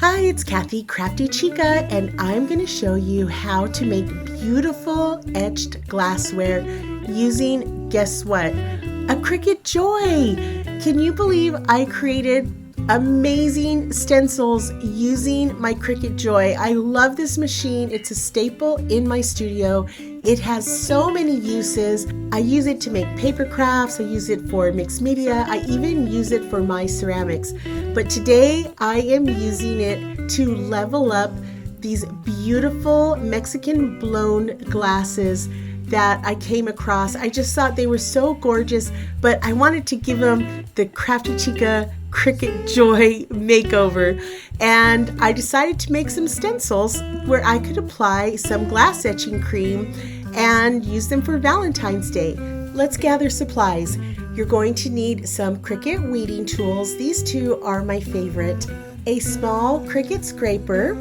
Hi, it's Kathy, Crafty Chica, and I'm going to show you how to make beautiful etched glassware using, guess what? A Cricut Joy. Can you believe I created amazing stencils using my Cricut Joy? I love this machine. It's a staple in my studio. It has so many uses. I use it to make paper crafts. I use it for mixed media. I even use it for my ceramics. But today I am using it to level up these beautiful Mexican blown glasses that I came across. I just thought they were so gorgeous, but I wanted to give them the Crafty Chica Cricut Joy makeover. And I decided to make some stencils where I could apply some glass etching cream and use them for Valentine's Day. Let's gather supplies. You're going to need some Cricut weeding tools. These two are my favorite. A small Cricut scraper.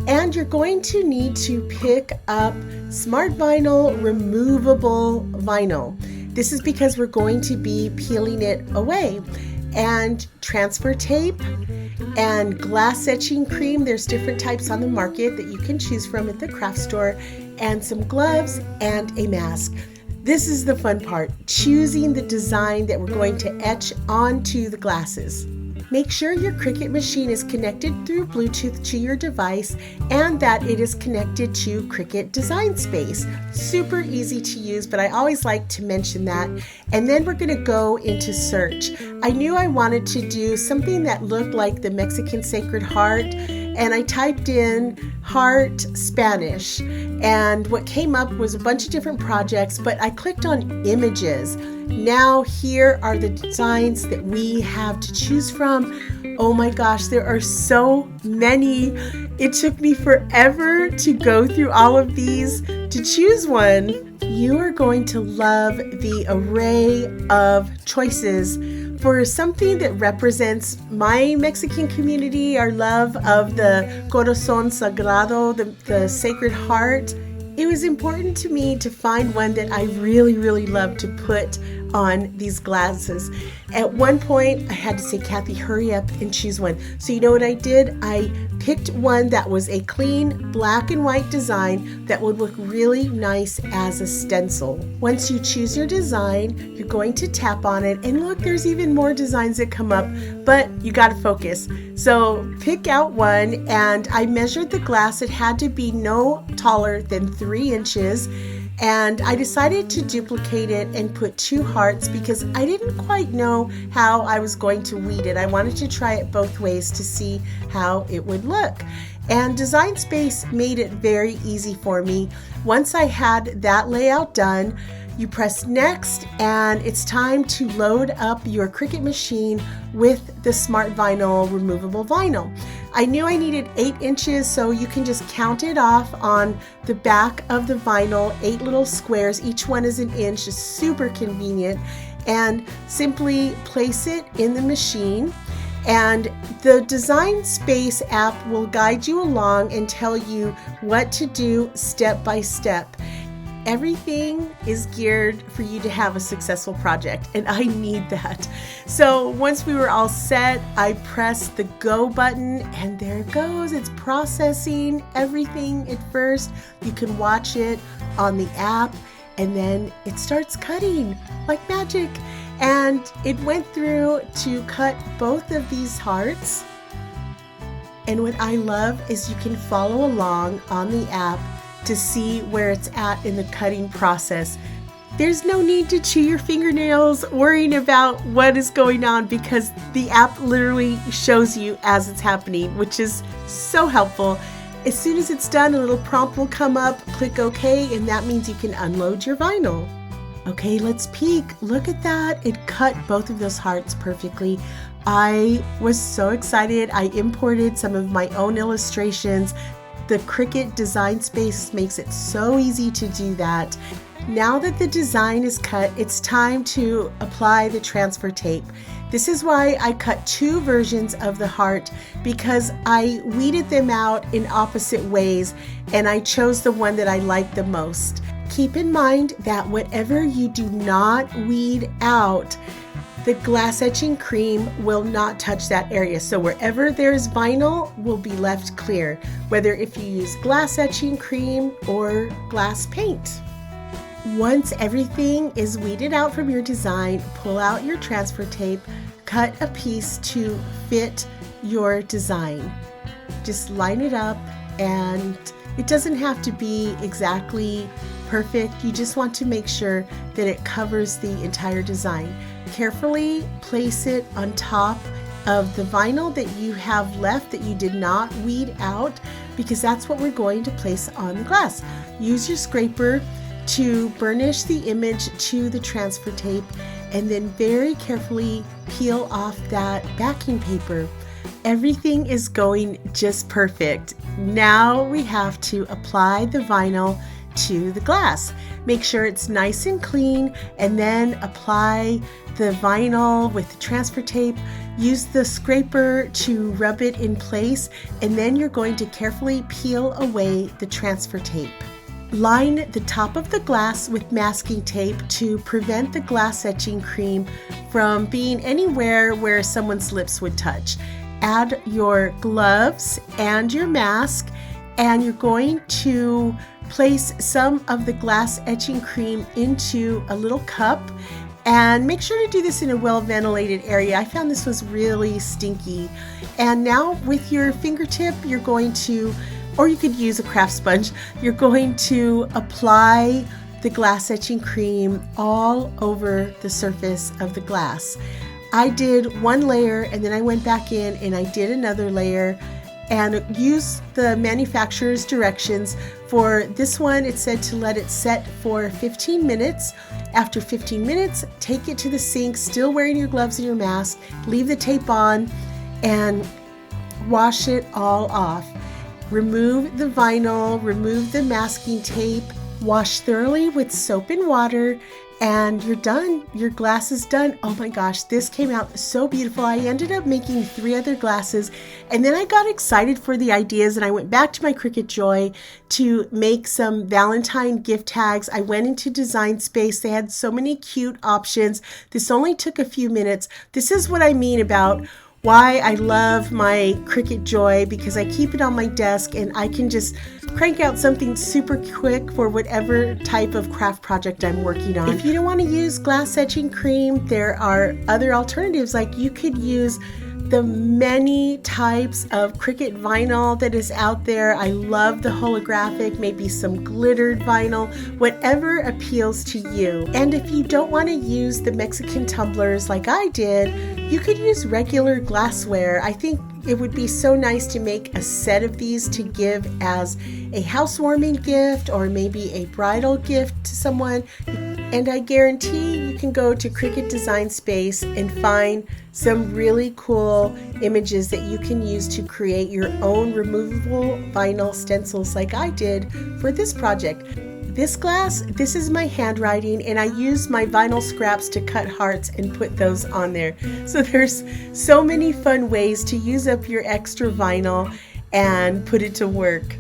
And you're going to need to pick up Smart Vinyl removable vinyl. This is because we're going to be peeling it away. And transfer tape and glass etching cream. There's different types on the market that you can choose from at the craft store, and some gloves and a mask. This is the fun part, choosing the design that we're going to etch onto the glasses. Make sure your Cricut machine is connected through Bluetooth to your device and that it is connected to Cricut Design Space. Super easy to use, but I always like to mention that. And then we're going to go into search. I knew I wanted to do something that looked like the Mexican Sacred Heart, and I typed in heart Spanish, and what came up was a bunch of different projects, but I clicked on images. Now here are the designs that we have to choose from. Oh my gosh, there are so many. It took me forever to go through all of these to choose one. You are going to love the array of choices for something that represents my Mexican community, our love of the Corazón Sagrado, the Sacred Heart. It was important to me to find one that I really love to put on these glasses. At one point, I had to say, Kathy, hurry up and choose one. So you know what I did? I picked one that was a clean black and white design that would look really nice as a stencil. Once you choose your design, you're going to tap on it, and look, there's even more designs that come up, but you got to focus. So pick out one, and I measured the glass. It had to be no taller than 3 inches. And I decided to duplicate it and put 2 hearts because I didn't quite know how I was going to weed it. I wanted to try it both ways to see how it would look. And Design Space made it very easy for me. Once I had that layout done, you press next, and it's time to load up your Cricut machine with the Smart Vinyl removable vinyl. I knew I needed 8 inches, so you can just count it off on the back of the vinyl, 8 little squares. Each one is 1 inch, just super convenient. And simply place it in the machine. And the Design Space app will guide you along and tell you what to do step by step. Everything is geared for you to have a successful project, and I need that. So once we were all set, I pressed the go button, and there it goes. It's processing everything at first. You can watch it on the app, and then it starts cutting like magic. And it went through to cut both of these hearts. And what I love is you can follow along on the app to see where it's at in the cutting process. There's no need to chew your fingernails worrying about what is going on because the app literally shows you as it's happening, which is so helpful. As soon as it's done, a little prompt will come up, click OK, and that means you can unload your vinyl. Okay, let's peek. Look at that. It cut both of those hearts perfectly. I was so excited. I imported some of my own illustrations. The Cricut Design Space makes it so easy to do that. Now that the design is cut, it's time to apply the transfer tape. This is why I cut 2 versions of the heart, because I weeded them out in opposite ways, and I chose the one that I liked the most. Keep in mind that whatever you do not weed out, the glass etching cream will not touch that area. So wherever there's vinyl will be left clear, whether if you use glass etching cream or glass paint. Once everything is weeded out from your design, pull out your transfer tape, cut a piece to fit your design. Just line it up, and it doesn't have to be exactly perfect. You just want to make sure that it covers the entire design. Carefully place it on top of the vinyl that you have left that you did not weed out, because that's what we're going to place on the glass. Use your scraper to burnish the image to the transfer tape, and then very carefully peel off that backing paper. Everything is going just perfect. Now we have to apply the vinyl to the glass. Make sure it's nice and clean, and then apply the vinyl with the transfer tape. Use the scraper to rub it in place, and then you're going to carefully peel away the transfer tape. Line the top of the glass with masking tape to prevent the glass etching cream from being anywhere where someone's lips would touch. Add your gloves and your mask, and you're going to place some of the glass etching cream into a little cup, and make sure to do this in a well-ventilated area. I found this was really stinky. And now with your fingertip, you're going to, or you could use a craft sponge, you're going to apply the glass etching cream all over the surface of the glass. I did one layer, and then I went back in and I did another layer, and use the manufacturer's directions. For this one, it said to let it set for 15 minutes. After 15 minutes, take it to the sink, still wearing your gloves and your mask, leave the tape on, and wash it all off. Remove the vinyl, remove the masking tape, wash thoroughly with soap and water, and you're done. Your glass is done. Oh my gosh, this came out so beautiful. I ended up making 3 other glasses, and then I got excited for the ideas, and I went back to my Cricut Joy to make some Valentine gift tags. I went into Design Space. They had so many cute options. This only took a few minutes. This is what I mean about why I love my Cricut Joy, because I keep it on my desk and I can just crank out something super quick for whatever type of craft project I'm working on. If you don't want to use glass etching cream, there are other alternatives. Like you could use the many types of Cricut vinyl that is out there. I love the holographic, maybe some glittered vinyl, whatever appeals to you. And if you don't want to use the Mexican tumblers like I did, you could use regular glassware. I think it would be so nice to make a set of these to give as a housewarming gift or maybe a bridal gift to someone. And I guarantee you can go to Cricut Design Space and find some really cool images that you can use to create your own removable vinyl stencils like I did for this project. This glass, this is my handwriting, and I used my vinyl scraps to cut hearts and put those on there. So there's so many fun ways to use up your extra vinyl and put it to work.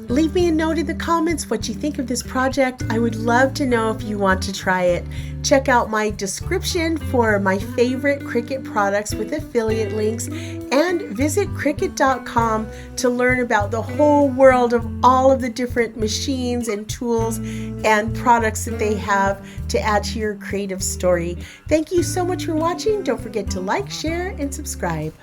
Leave me a note in the comments what you think of this project. I would love to know if you want to try it. Check out my description for my favorite Cricut products with affiliate links, and visit Cricut.com to learn about the whole world of all of the different machines and tools and products that they have to add to your creative story. Thank you so much for watching. Don't forget to like, share, and subscribe.